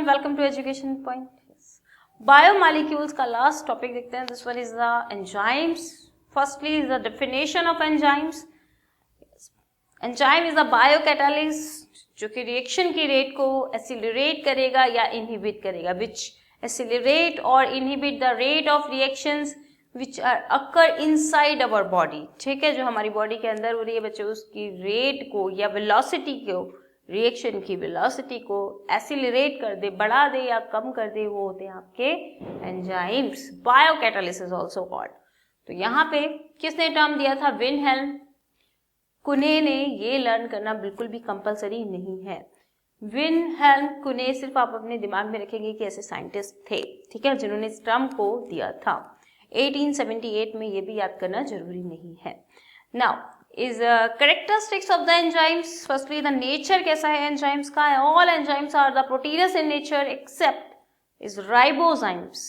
Welcome to education point. Biomolecules का last topic देखते हैं। This one is the enzymes. Firstly is the definition of enzymes. Enzyme is the biocatalyst जो कि reaction की rate को accelerate करेगा या इनहिबिट करेगा, विच एक्सीलरेट और inhibit the rate of reactions which are occur inside our body. ठीक है, जो हमारी बॉडी के अंदर हो रही है बच्चों, उसकी रेट को या वेलोसिटी को, रिएक्शन की वेलोसिटी को एक्सीलरेट कर दे, बढ़ा दे या कम कर दे, वो होते हैं आपके एंजाइम्स। बायोकैटालिसिस also called. तो यहाँ पे किसने टर्म दिया था? विनहेल्म कुने ने। ये लर्न करना बिल्कुल भी कंपलसरी नहीं है। विनहेल्म कुने सिर्फ आप अपने दिमाग में रखेंगे कि ऐसे साइंटिस्ट थे, ठीक है, जिन्होंने इस टर्म को दिया था 1878 में। ये भी याद करना जरूरी नहीं है। Now is characteristics of the enzymes. Firstly, the nature कैसा है enzymes का? All enzymes are the proteinous in nature except is ribozymes.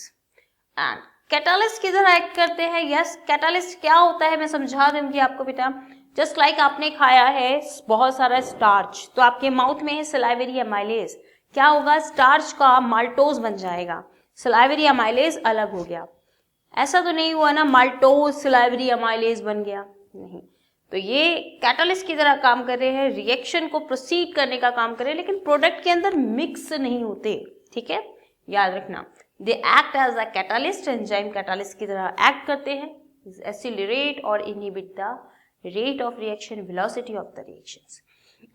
And catalyst किधर एक्ट करते हैं? Yes, catalyst क्या होता है मैं समझा दूंगी आपको बेटा। जस्ट लाइक आपने खाया है बहुत सारा स्टार्च, तो आपके माउथ में है सलाइवरी अमाइलेज। क्या होगा? स्टार्च का माल्टोज बन जाएगा, सलाइवरी अमाइलेज अलग हो गया। ऐसा तो नहीं हुआ ना माल्टोज सलाइवरी अमाइलेज बन गया, नहीं। तो ये कैटलिस्ट की तरह काम कर रहे हैं, रिएक्शन को प्रोसीड करने का काम कर रहे हैं, लेकिन प्रोडक्ट के अंदर मिक्स नहीं होते, ठीक है, याद रखना। They act as a catalyst. Enzyme catalyst की तरह एक्ट करते हैं, एक्सीलरेट और inhibit the rate of reaction, velocity of the reactions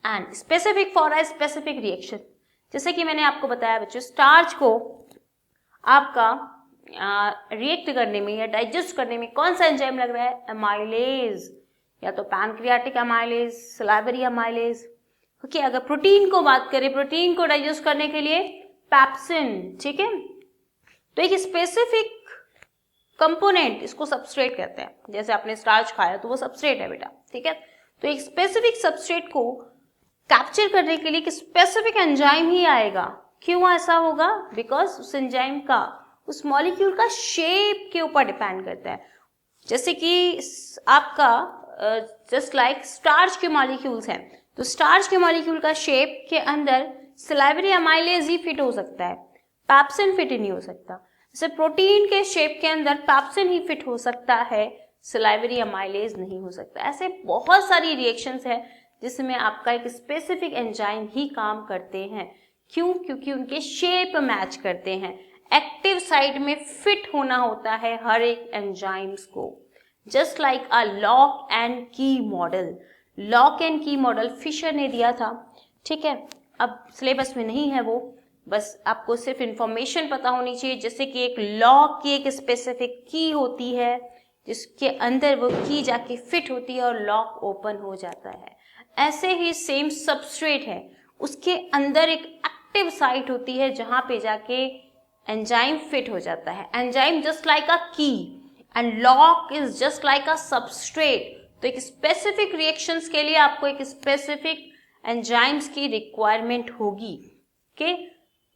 and specific for a specific reaction. जैसे कि मैंने आपको बताया बच्चों, स्टार्च को आपका रिएक्ट करने में या डाइजेस्ट करने में कौन सा एंजाइम लग रहा है? अमाइलेज, या तो pancreatic amylase, salivary amylase. Okay, अगर प्रोटीन को बात करें, प्रोटीन को डाइजेस्ट करने के लिए पैप्सिन, ठीक है। तो एक स्पेसिफिक कंपोनेंट, इसको सबस्ट्रेट कहते हैं। जैसे आपने स्टार्च खाया तो वो सबस्ट्रेट है बेटा, ठीक है। तो एक स्पेसिफिक सबस्ट्रेट को कैप्चर करने के लिए एक स्पेसिफिक एंजाइम ही आएगा। क्यों ऐसा होगा? बिकॉज उस एंजाइम का, उस मॉलिक्यूल का शेप के ऊपर डिपेंड करता है। जैसे कि आपका जस्ट लाइक स्टार्च के मॉलिक्यूल्स हैं, तो स्टार्च के मॉलिक्यूल का शेप के अंदर सलाइवरी अमाइलेज ही फिट हो सकता है, पैप्सिन फिट नहीं हो सकता। जैसे प्रोटीन के शेप के अंदर पैप्सिन ही फिट हो सकता है, सलाइवरी अमाइलेज नहीं हो सकता। ऐसे बहुत सारी रिएक्शंस है जिसमें आपका एक स्पेसिफिक एंजाइम ही काम करते हैं। क्यों? क्योंकि उनके शेप मैच करते हैं। एक्टिव साइट में फिट होना होता है हर एक एंजाइम्स को। Just like a lock and key model. Lock and key model Fisher ने दिया था, ठीक है। अब सिलेबस में नहीं है वो, बस आपको सिर्फ इंफॉर्मेशन पता होनी चाहिए। जैसे कि एक लॉक की एक स्पेसिफिक की होती है जिसके अंदर वो की जाके फिट होती है और लॉक ओपन हो जाता है। ऐसे ही सेम सबस्ट्रेट है, उसके अंदर एक एक्टिव साइट होती है जहां पे जाके एंजाइम फिट हो जाता है। एंजाइम जस्ट लाइक अ की and lock is just like a substrate. तो एक स्पेसिफिक रिएक्शंस के लिए आपको एक स्पेसिफिक एंजाइम्स की रिक्वायरमेंट होगी। Okay,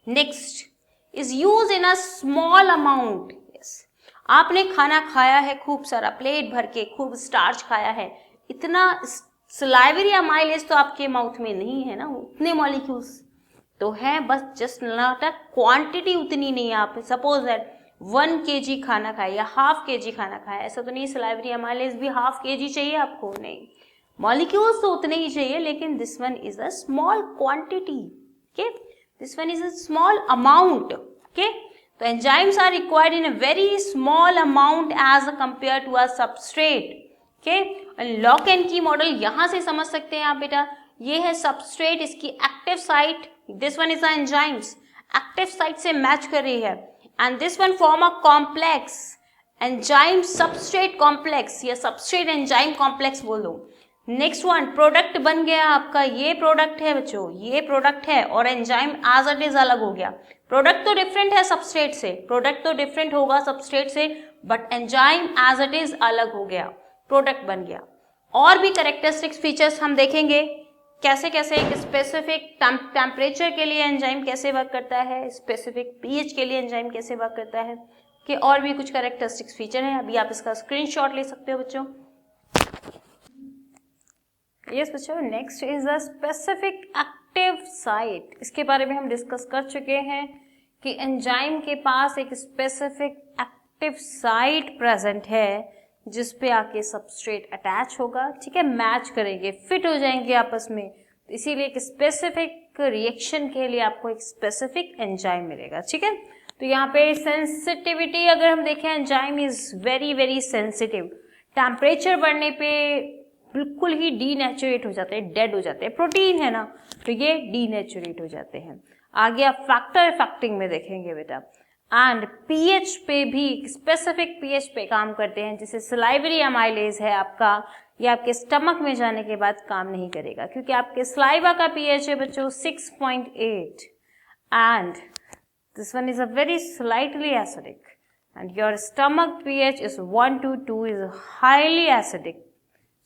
next is use in a small amount. Yes, आपने खाना खाया है खूब सारा, प्लेट भर के खूब स्टार्च खाया है, इतना सलाइवरी अमाइलेज तो आपके माउथ में नहीं है ना, उतने मॉलिक्यूल्स तो है, बस जस्ट नॉट अ क्वांटिटी उतनी नहीं है। आप सपोज दैट 1 kg खाना खाया या हाफ kg खाना खाया, ऐसा तो नहीं सलाइवरी अमाइलेज भी हाफ kg चाहिए आपको, नहीं, मॉलिक्यूल्स तो उतने ही चाहिए, लेकिन this one is a small quantity. Okay, this one is a small amount. Okay, तो enzymes are required in a very small amount as compare to a substrate. Okay, lock and key model यहां से समझ सकते हैं आप बेटा। ये है सबस्ट्रेट, इसकी active site, this one is the enzymes, active site से मैच कर रही है, and this one form a complex enzyme substrate complex, या सबस्ट्रेट एंजाइम कॉम्प्लेक्स बोल दो। नेक्स्ट वन प्रोडक्ट बन गया आपका, ये प्रोडक्ट है बच्चों, ये प्रोडक्ट है, और एंजाइम एज इट इज अलग हो गया। प्रोडक्ट तो डिफरेंट है सबस्ट्रेट से, प्रोडक्ट तो डिफरेंट होगा सबस्ट्रेट से, but enzyme as it is अलग हो गया, प्रोडक्ट बन गया। और भी कैरेक्टरिस्टिक्स फीचर्स हम देखेंगे, कैसे कैसे एक स्पेसिफिक टेम्परेचर के लिए एंजाइम कैसे वर्क करता है, स्पेसिफिक पीएच के लिए एंजाइम कैसे वर्क करता है, कि और भी कुछ कैरेक्टरिस्टिक्स फीचर हैं। अभी आप इसका स्क्रीनशॉट ले सकते हो बच्चों। यस बच्चों, next is the specific active site, इसके बारे में हम डिस्कस कर चुके हैं कि एंजाइम के पास एक स्पेसिफिक एक्टिव साइट प्रेजेंट है जिस पे आके सबस्ट्रेट अटैच होगा, ठीक है, मैच करेंगे, फिट हो जाएंगे आपस में। तो इसीलिए एक स्पेसिफिक रिएक्शन के लिए आपको एक स्पेसिफिक एंजाइम मिलेगा, ठीक है। तो यहाँ पे सेंसिटिविटी अगर हम देखें, enzyme is very very sensitive. Temperature बढ़ने पे बिल्कुल ही डीनेचुरेट हो जाते हैं, डेड हो जाते हैं, प्रोटीन है ना, तो ये डीनेचुरेट हो जाते हैं। आगे आप फैक्टर इफेक्टिंग में देखेंगे बेटा, एंड पीएच पे भी स्पेसिफिक पीएच पे काम करते हैं, जैसे सलाइवरी अमाइलेज है आपका, ये आपके स्टमक में जाने के बाद काम नहीं करेगा क्योंकि आपके सलाइवा का पीएच है बच्चों 6.8 and this one is a very slightly acidic and your stomach pH is 1 to 2 is highly acidic.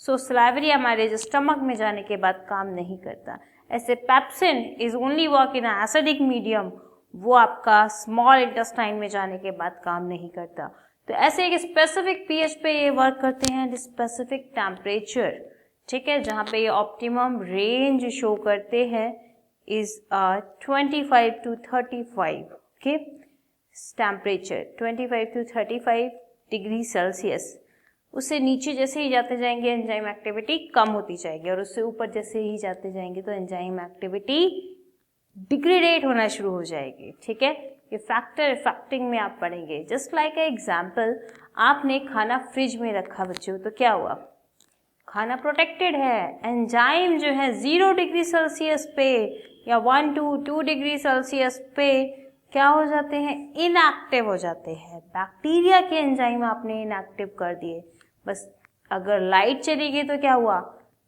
So salivary amylase stomach में जाने के बाद काम नहीं करता। ऐसे pepsin is only work in acidic medium, वो आपका स्मॉल इंटेस्टाइन में जाने के बाद काम नहीं करता। तो ऐसे एक स्पेसिफिक पीएच पे ये वर्क करते हैं, स्पेसिफिक टेम्परेचर, ठीक है, जहाँ पे ये ऑप्टिमम रेंज शो करते हैं is 25 to 35, okay, temperature 25 to 35 degree Celsius. उससे नीचे जैसे ही जाते जाएंगे एंजाइम एक्टिविटी कम होती जाएगी और उससे ऊपर जैसे ही जाते जाएंगे तो एंजाइम एक्टिविटी डिग्रेडेट होना शुरू हो जाएगी, ठीक है। ये फैक्टर इफेक्टिंग में आप पढ़ेंगे। जस्ट लाइक एग्जाम्पल, आपने खाना फ्रिज में रखा बच्चों, तो क्या हुआ, खाना प्रोटेक्टेड है, एंजाइम जो है 0 डिग्री सेल्सियस पे या 1 to 2 डिग्री सेल्सियस पे क्या हो जाते हैं, इनएक्टिव हो जाते हैं। बैक्टीरिया के एंजाइम आपने इनएक्टिव कर दिए, बस अगर लाइट चली गई तो क्या हुआ,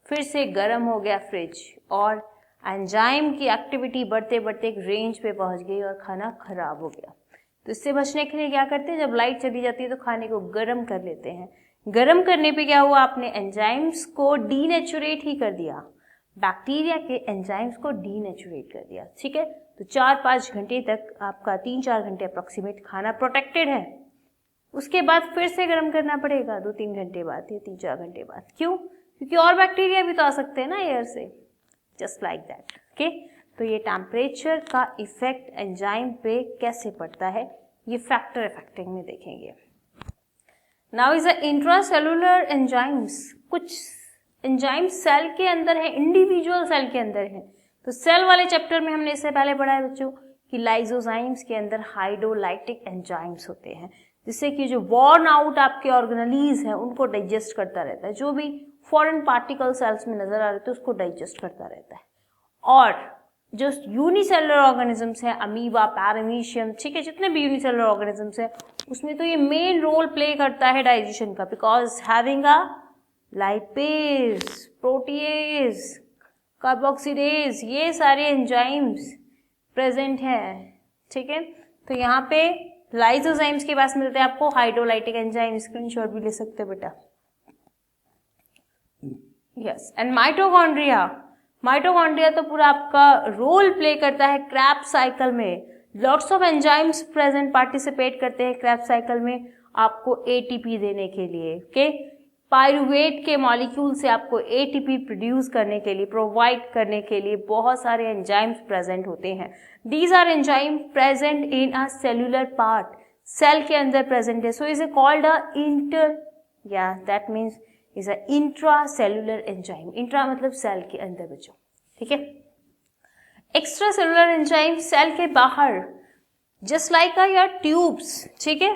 फिर से गर्म हो गया फ्रिज और एंजाइम की एक्टिविटी बढ़ते बढ़ते एक रेंज पे पहुंच गई और खाना खराब हो गया। तो इससे बचने के लिए क्या करते हैं, जब लाइट चली जाती है तो खाने को गर्म कर लेते हैं। गर्म करने पे क्या हुआ, आपने एंजाइम्स को डीनेचुरेट ही कर दिया, बैक्टीरिया के एंजाइम्स को डीनेचुरेट कर दिया, ठीक है। तो 4-5 घंटे तक आपका 3-4 घंटे अप्रोक्सीमेट खाना प्रोटेक्टेड है, उसके बाद फिर से गर्म करना पड़ेगा 2-3 घंटे बाद या 3-4 घंटे बाद। क्यों, क्योंकि और बैक्टीरिया भी तो आ सकते हैं ना एयर से, जस्ट लाइक दैट, ओके। तो ये टेम्परेचर का इफेक्ट एंजाइम पे कैसे पड़ता है, ये फैक्टर इफेक्टिंग में देखेंगे। Now is a intracellular enzymes, कुछ एंजाइम सेल के अंदर है, इंडिविजुअल सेल के अंदर है। तो सेल वाले चैप्टर में हमने इससे पहले पढ़ा है बच्चों कि लाइसोजाइम्स के अंदर हाइड्रोलाइटिक एंजाइम्स होते हैं, जिससे कि जो वॉर्न आउट आपके ऑर्गेनेलीज हैं उनको डाइजेस्ट करता रहता है, जो भी फॉरेन पार्टिकल सेल्स में नजर आ रहे थे उसको डाइजेस्ट करता रहता है। और जो यूनिसेलुलर ऑर्गेनिजम्स हैं, अमीबा, पैरामीशियम, ठीक है, जितने भी यूनिसेलुलर ऑर्गेनिजम्स हैं उसमें तो ये मेन रोल प्ले करता है डाइजेशन का, because having a lipase, protease, carboxylase, ये सारे एंजाइम्स प्रेजेंट हैं, ठीक है। तो यहाँ पे लाइसोजाइम्स के पास मिलते हैं आपको हाइड्रोलाइटिक एंजाइम, स्क्रीनशॉट भी ले सकते हैं बेटा। यस, एंड माइटोकॉन्ड्रिया, माइटोकॉन्ड्रिया तो पूरा आपका रोल प्ले करता है क्रेब्स साइकिल में। Lots of enzymes present participate करते हैं क्रेब्स साइकिल में आपको एटीपी देने के लिए, ओके। पायरुवेट के मॉलिक्यूल से आपको एटीपी प्रोड्यूस करने के लिए, प्रोवाइड करने के लिए बहुत सारे एंजाइम्स प्रेजेंट होते हैं। These are enzyme present in a cellular part, cell के अंदर प्रेजेंट है, so is a called a that means is a intracellular enzyme. Intra मतलब सेल के अंदर बच्चों, ठीक है। एक्स्ट्रा सेलुलर एंजाइम सेल के बाहर, जस्ट लाइक योर ट्यूब्स, ठीक है,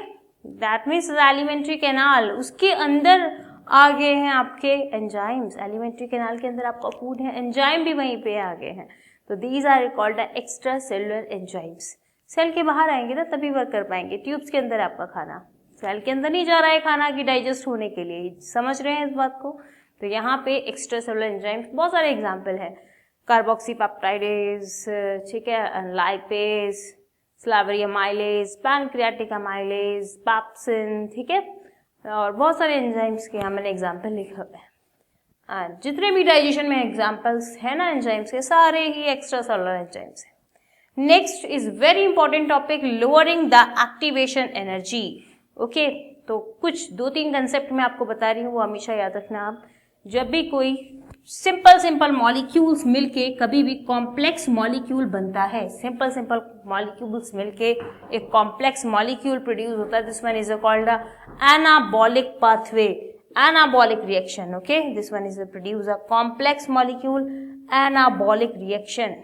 दैट मीन्स एलिमेंट्री कैनाल, उसके अंदर आ गए हैं आपके एंजाइम्स। एलिमेंट्री कैनाल के अंदर आपका फूड है, एंजाइम भी वहीं पे आ गए हैं, तो these are called extra cellular enzymes. Cell के बाहर आएंगे ना तभी वर्क कर पाएंगे। ट्यूब्स के अंदर आपका खाना, सेल के अंदर नहीं जा रहा है खाना की डाइजेस्ट होने के लिए, समझ रहे हैं इस बात को। तो यहाँ पे एक्स्ट्रा सेलुलर एंजाइम्स बहुत सारे एग्जाम्पल है, कार्बोक्सीपेप्टाइडेज, ठीक है, lipase, salivary amylase, pancreatic amylase, pepsin, ठीक है, और बहुत सारे एंजाइम्स के यहाँ मैंने एग्जाम्पल लिखा हुआ है। जितने भी डाइजेशन में एग्जाम्पल्स है ना एंजाइम्स के, सारे ही एक्स्ट्रा सेलुलर एंजाइम्स हैं। Next is very important topic, lowering the activation energy, okay. तो कुछ 2-3 कंसेप्ट मैं आपको बता रही हूँ, वो हमेशा याद रखना आप। जब भी कोई सिंपल मॉलिक्यूल्स मिलके कभी भी कॉम्प्लेक्स मॉलिक्यूल बनता है। सिंपल मॉलिक्यूल्स मिलके एक कॉम्प्लेक्स मॉलिक्यूल प्रोड्यूस होता है। This one is called anabolic pathway, anabolic reaction. Okay, this one is produce a complex molecule, anabolic reaction.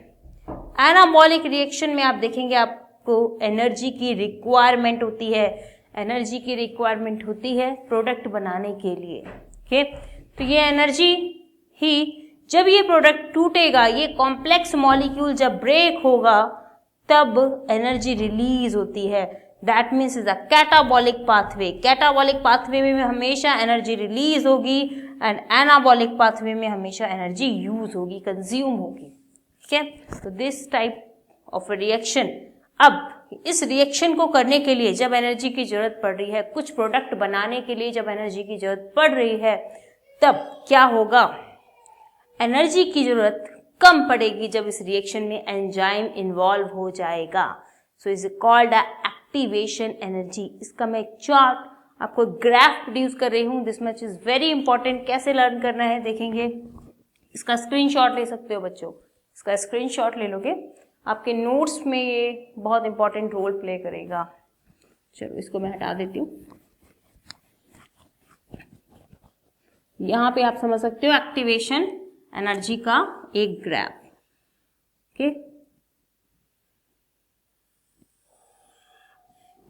Anabolic reaction में आप देखेंगे आपको एनर्जी की रिक्वायरमेंट होती है, एनर्जी की रिक्वायरमेंट होती है प्रोडक्ट बनाने के लिए। ओके, तो ये एनर्जी ही जब ये प्रोडक्ट टूटेगा, ये कॉम्प्लेक्स मॉलिक्यूल जब ब्रेक होगा तब एनर्जी रिलीज होती है। That means is a catabolic pathway. Catabolic pathway में हमेशा एनर्जी रिलीज होगी एंड एनाबॉलिक पाथवे में हमेशा एनर्जी यूज होगी, कंज्यूम होगी। ठीक है, तो दिस टाइप ऑफ रिएक्शन। अब इस रिएक्शन को करने के लिए जब एनर्जी की जरूरत पड़ रही है, कुछ प्रोडक्ट बनाने के लिए जब एनर्जी की जरूरत पड़ रही है, तब क्या होगा, एनर्जी की जरूरत कम पड़ेगी जब इस रिएक्शन में एंजाइम इन्वॉल्व हो जाएगा। So is called activation energy. इसका मैं एक चार्ट आपको ग्राफ प्रोड्यूस कर रही हूँ। This much is very important. कैसे लर्न करना है देखेंगे, इसका स्क्रीनशॉट ले सकते हो बच्चों, इसका स्क्रीनशॉट ले लोगे, आपके नोट्स में ये बहुत इंपॉर्टेंट रोल प्ले करेगा। चलो इसको मैं हटा देती हूँ। यहां पे आप समझ सकते हो एक्टिवेशन एनर्जी का एक ग्राफ। ओके,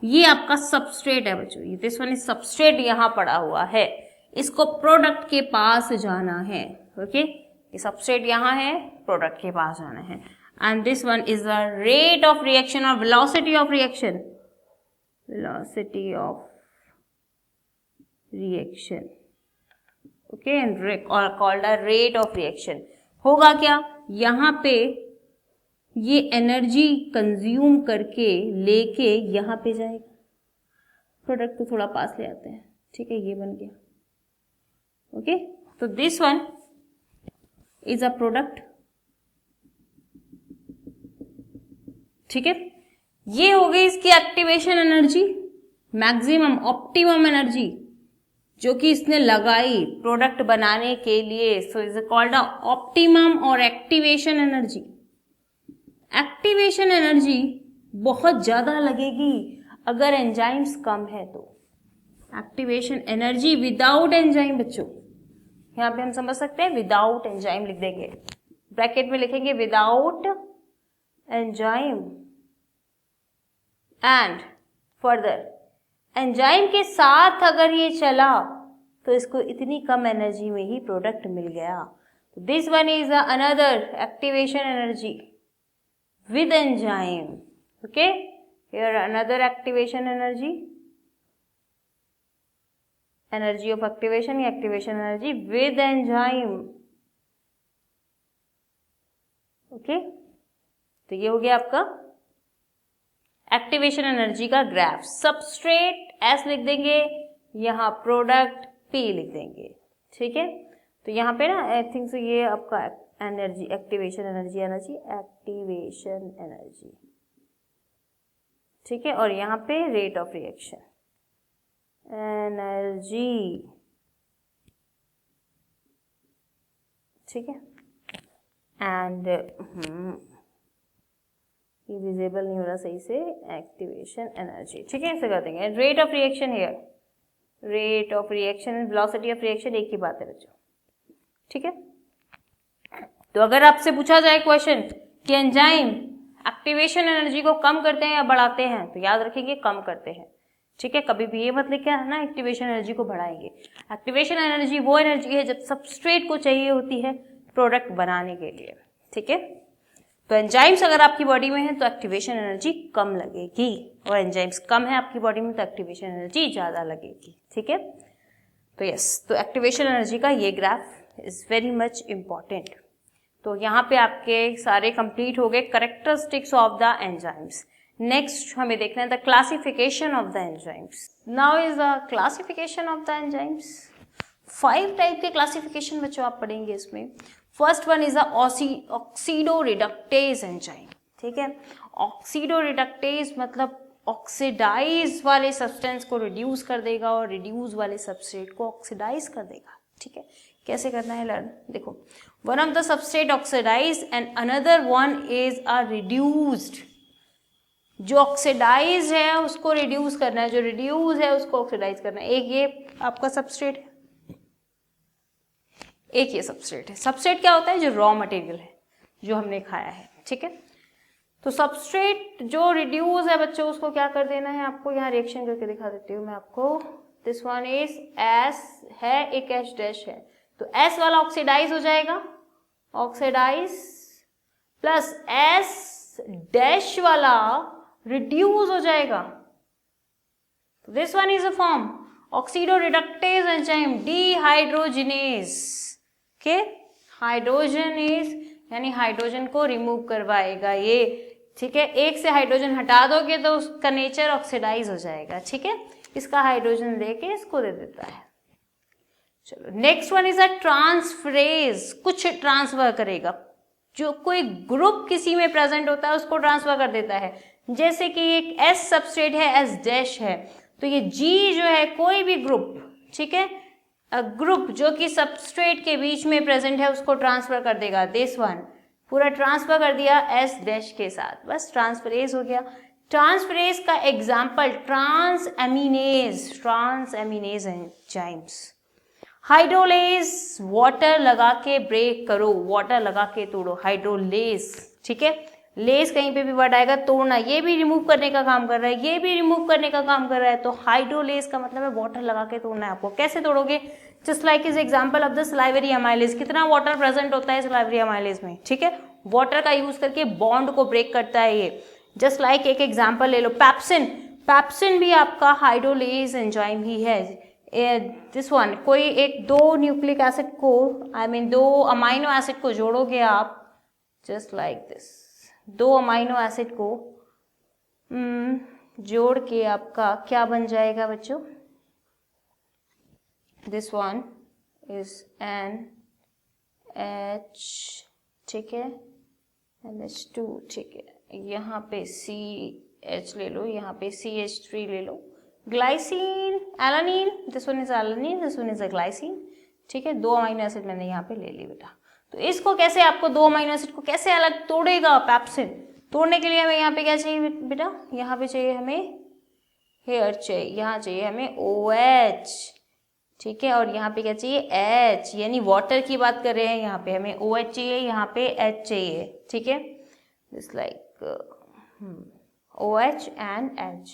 ये आपका सबस्ट्रेट है बच्चों, ये दिस वन इज सबस्ट्रेट यहां पड़ा हुआ है, इसको प्रोडक्ट के पास जाना है। ओके, ये सबस्ट्रेट यहां है, प्रोडक्ट के पास जाना है। And this one is the rate of reaction और velocity of reaction, velocity of reaction. Okay, and called a rate of reaction. होगा क्या, यहां पे ये एनर्जी कंज्यूम करके लेके यहां पे जाएगा। प्रोडक्ट को थोड़ा पास ले आते हैं। ठीक है, ये बन गया। ओके, तो this one is a product. ठीक है, ये हो गई इसकी activation energy, maximum optimum energy जो कि इसने लगाई प्रोडक्ट बनाने के लिए। So is called a optimum और एक्टिवेशन एनर्जी। एक्टिवेशन एनर्जी बहुत ज्यादा लगेगी अगर एंजाइम्स कम है तो। एक्टिवेशन एनर्जी विदाउट एंजाइम बच्चों, यहां पे हम समझ सकते हैं विदाउट एंजाइम लिख देंगे, ब्रैकेट में लिखेंगे without enzyme. And further enzyme के साथ अगर ये चला तो इसको इतनी कम एनर्जी में ही प्रोडक्ट मिल गया। तो this one is another activation energy with enzyme. Okay, here another activation energy, energy of activation या activation energy with enzyme. Okay, तो ये हो गया आपका एक्टिवेशन एनर्जी का ग्राफ। सबस्ट्रेट एस लिख देंगे, यहाँ प्रोडक्ट पी लिख देंगे। ठीक है, तो यहाँ पे ना आई थिंक सो ये आपका energy, activation energy, activation energy. ठीक है, और यहाँ पे रेट ऑफ रिएक्शन एनर्जी। ठीक है, एंड ये विजिबल नहीं हो रहा सही से, एक्टिवेशन एनर्जी। ठीक है, ऐसे कर देंगे। Rate of reaction here, rate of reaction and velocity of reaction एक ही बात है बच्चों। ठीक है, तो अगर आपसे पूछा जाए क्वेश्चन कि एंजाइम एक्टिवेशन एनर्जी को कम करते हैं या बढ़ाते हैं, तो याद रखेंगे कम करते हैं। ठीक है, कभी भी ये मत लिखा है ना एक्टिवेशन एनर्जी को बढ़ाएंगे। एक्टिवेशन एनर्जी वो एनर्जी है जब सबस्ट्रेट को चाहिए होती है प्रोडक्ट बनाने के लिए। ठीक है, तो एंजाइम्स अगर आपकी बॉडी में है तो एक्टिवेशन एनर्जी कम लगेगी, और एंजाइम्स कम है आपकी बॉडी में तो एक्टिवेशन एनर्जी ज्यादा लगेगी। ठीक है, तो यस, तो एक्टिवेशन एनर्जी का ये graph is very much important. तो यहाँ पे आपके सारे कंप्लीट हो गए characteristics of the enzymes. Next हमें देखना है the classification of the enzymes. Now is the classification of the enzymes. 5 type के क्लासिफिकेशन बच्चों आप पढ़ेंगे इसमें। First one is oxido reductase enzyme. ठीक है, ऑक्सीडो रिडक्टेज मतलब ऑक्सीडाइज वाले सब्सटेंस को रिड्यूस कर देगा और रिड्यूस वाले सबस्ट्रेट को ऑक्सीडाइज कर देगा। ठीक है, कैसे करना है लर्न, देखो one of the substrate oxidise and another one is a reduced. जो ऑक्सीडाइज है उसको रिड्यूस करना है, जो रिड्यूस है उसको ऑक्सीडाइज करना है। एक ये आपका सबस्ट्रेट है, एक ये सबस्ट्रेट है। सबस्ट्रेट क्या होता है? जो रॉ मटेरियल है जो हमने खाया है, ठीक है। तो सबस्ट्रेट जो रिड्यूस है बच्चों, उसको क्या कर देना है आपको, यहाँ रिएक्शन करके दिखा देती हूँ मैं आपको। दिस वन इज एस है, एक एच डैश है, तो एस वाला ऑक्सीडाइज हो जाएगा, ऑक्सीडाइज प्लस एस डैश वाला रिड्यूस हो जाएगा। This one is a form oxido reductase enzyme dehydrogenase के। हाइड्रोजनेज यानी हाइड्रोजन को रिमूव करवाएगा ये, ठीक है। एक से हाइड्रोजन हटा दोगे तो उसका नेचर ऑक्सीडाइज हो जाएगा, ठीक है। इसका हाइड्रोजन देके इसको दे देता है। चलो next one is a transferase, कुछ ट्रांसफर करेगा। जो कोई ग्रुप किसी में प्रेजेंट होता है उसको ट्रांसफर कर देता है। जैसे कि एक एस सबस्ट्रेट है, एस डैश है, तो ये जी जो है कोई भी ग्रुप, ठीक है, ग्रुप जो कि सबस्ट्रेट के बीच में प्रेजेंट है उसको ट्रांसफर कर देगा। दिस वन पूरा ट्रांसफर कर दिया एस डैश के साथ, बस ट्रांसफरेज हो गया। ट्रांसफरेज का example transaminase enzymes. Hydrolase water लगा के ब्रेक करो, वाटर लगा के तोड़ो, हाइड्रोलेज, ठीक है। लेज कहीं पे भी वर्ड आएगा तोड़ना, ये भी रिमूव करने का काम कर रहा है, ये भी रिमूव करने का काम कर रहा है। तो हाइड्रोलेज का मतलब है वाटर लगा के तोड़ना है आपको। कैसे तोड़ोगे? Just like is example of the salivary amylase. कितना वाटर प्रेजेंट होता है सलाइवरी अमाइलेज में, ठीक है। वाटर का यूज करके बॉन्ड को ब्रेक करता है ये। जस्ट लाइक एक एग्जाम्पल ले लो, पैप्सिन। पैप्सिन भी आपका हाइड्रोलेज एंजाइम ही है। दिस वन, कोई एक दो न्यूक्लिक एसिड को, दो अमाइनो एसिड को जोड़ोगे आप, जस्ट लाइक दिस, दो अमाइनो एसिड को जोड़ के आपका क्या बन जाएगा बच्चों? This one is an H, ठीक है, NH2, ठीक है। यहाँ पे CH ले लो, यहाँ पे CH3 ले लो। Glycine, alanine, this one is alanine, this one is a glycine, ठीक है। दो अमाइनो एसिड मैंने यहाँ पे ले ली बेटा। तो इसको कैसे, आपको दो अमाइनो एसिड को कैसे अलग तोड़ेगा पैप्सिन? तोड़ने के लिए हमें यहाँ पे क्या चाहिए बेटा? यहाँ पे चाहिए हमें हेयर चाहिए, यहाँ चाहिए हमें OH, ठीक है। और यहाँ पे क्या चाहिए? H, यानी वाटर की बात कर रहे हैं। यहाँ पे हमें OH चाहिए, यहाँ पे H चाहिए, ठीक है। This like OH and H,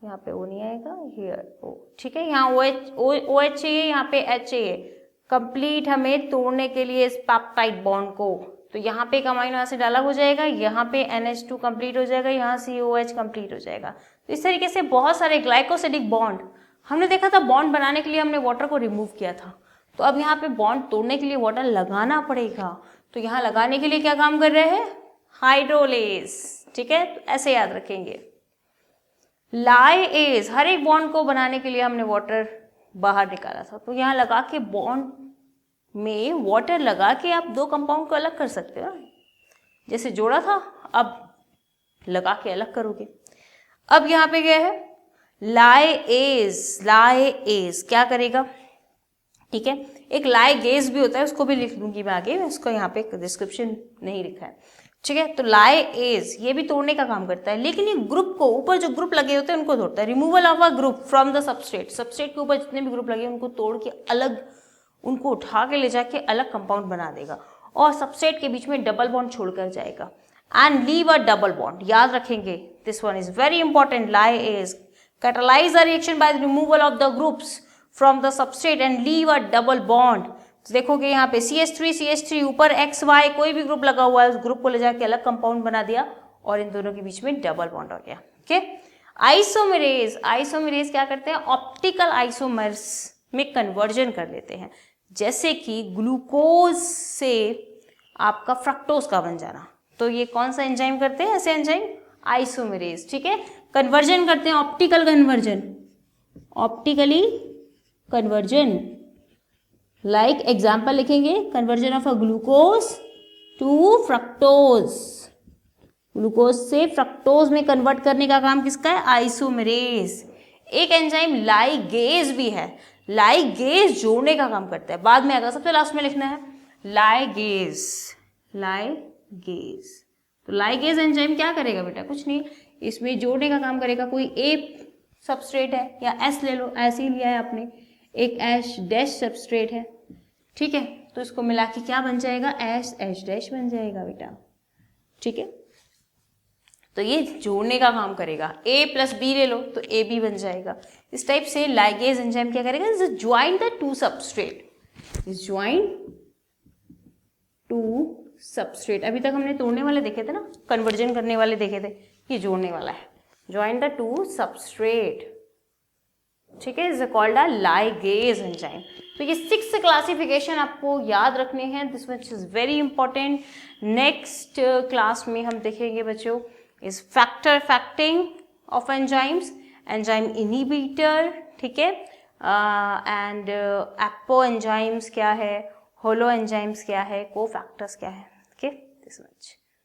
यहाँ पे O नहीं आएगा, हियर O, ठीक है। यहाँ OH चाहिए, यहाँ पे H चाहिए। कंप्लीट हमें तोड़ने के लिए इस पेप्टाइड बॉन्ड को, तो यहाँ पे एक अमाइनो एसिड अलग हो जाएगा, यहाँ पे NH2 कंप्लीट हो जाएगा, यहाँ COH कंप्लीट हो जाएगा। तो इस तरीके से बहुत सारे ग्लाइकोसिडिक बॉन्ड हमने देखा था। बॉन्ड बनाने के लिए हमने वाटर को रिमूव किया था, तो अब यहाँ पे बॉन्ड तोड़ने के लिए वाटर लगाना पड़ेगा। तो यहाँ लगाने के लिए क्या काम कर रहे हैं? हाइड्रोलेज, ठीक है। तो ऐसे याद रखेंगे। लाइएज, हर एक बॉन्ड को बनाने के लिए हमने वाटर बाहर निकाला था, तो यहाँ लगा के बॉन्ड में वाटर लगा के आप दो कंपाउंड को अलग कर सकते हो। जैसे जोड़ा था, अब लगा के अलग करोगे। अब यहाँ पे क्या है? लाइएज, लाइएज क्या करेगा? ठीक है, एक लाइगेज भी होता है, उसको भी लिख दूंगी मैं आगे, उसको यहाँ पे डिस्क्रिप्शन नहीं लिखा है, ठीक है। तो लाइएज ये भी तोड़ने का काम करता है, लेकिन ये ग्रुप को, ऊपर जो ग्रुप लगे होते हैं उनको तोड़ता है। Removal of a group from the substrate, substrate के ऊपर जितने भी ग्रुप लगे उनको तोड़ के अलग, उनको उठा के ले जाके अलग कंपाउंड बना देगा और सबस्ट्रेट के बीच में डबल बॉन्ड छोड़कर जाएगा। And leave a double bond, याद रखेंगे, this one is very important. Lyase catalyze the reaction by the removal of the groups from the substrate and leave a double bond। तो देखोगे यहाँ पे CH3 ऊपर XY कोई भी ग्रुप लगा हुआ है, उस ग्रुप को ले जाके अलग कंपाउंड बना दिया और इन दोनों के बीच में डबल बॉन्ड हो गया। ओके, आइसोमेरेज, आइसोमेरेज क्या करते हैं? ऑप्टिकल आइसोमर्स में कन्वर्जन कर लेते हैं, जैसे कि ग्लूकोज से आपका फ्रक्टोज का बन जाना। तो ये कौन सा एंजाइम करते हैं? ऐसे एंजाइम आइसोमेरेज, ठीक है। कन्वर्जन करते हैं, optical conversion, optically conversion. Like example लिखेंगे, conversion of a glucose to fructose, glucose से फ्रक्टोज में कन्वर्ट करने का काम किसका है? आइसोमेरेज। एक एंजाइम लाइगेज भी है, लाइगेज जोड़ने का काम करता है, बाद में आएगा, सबसे लास्ट में लिखना है लाइगेज। लाइगेज, तो लाइगेज एंजाइम क्या करेगा बेटा, कुछ नहीं, इसमें जोड़ने का काम करेगा। कोई ए सबस्ट्रेट है या एस ले लो, ऐसे ही लिया है आपने, एक एच डैश सबस्ट्रेट है, ठीक है, तो इसको मिला के क्या बन जाएगा, एस एच डैश बन जाएगा बेटा, ठीक है। तो ये जोड़ने का काम करेगा, ए प्लस बी ले लो तो ए बी बन जाएगा। इस टाइप से लाइगेज एंजाइम क्या करेगा, is join the two substrate, is join two substrate. अभी तक हमने तोड़ने वाले देखे थे ना, कन्वर्जन करने वाले देखे थे, ये जोड़ने वाला है, ज्वाइन द टू सबस्ट्रेट, ठीक है, is called a ligase enzyme. तो ये 6 क्लासिफिकेशन आपको याद रखने हैं, this which is very important. Next class में हम देखेंगे बच्चों is factor affecting of enzymes, enzyme inhibitor, ठीक है, एंड एपो एंजाइम्स क्या है, होलो एंजाइम्स क्या है, को फैक्टर्स क्या है, ओके, दिस मच।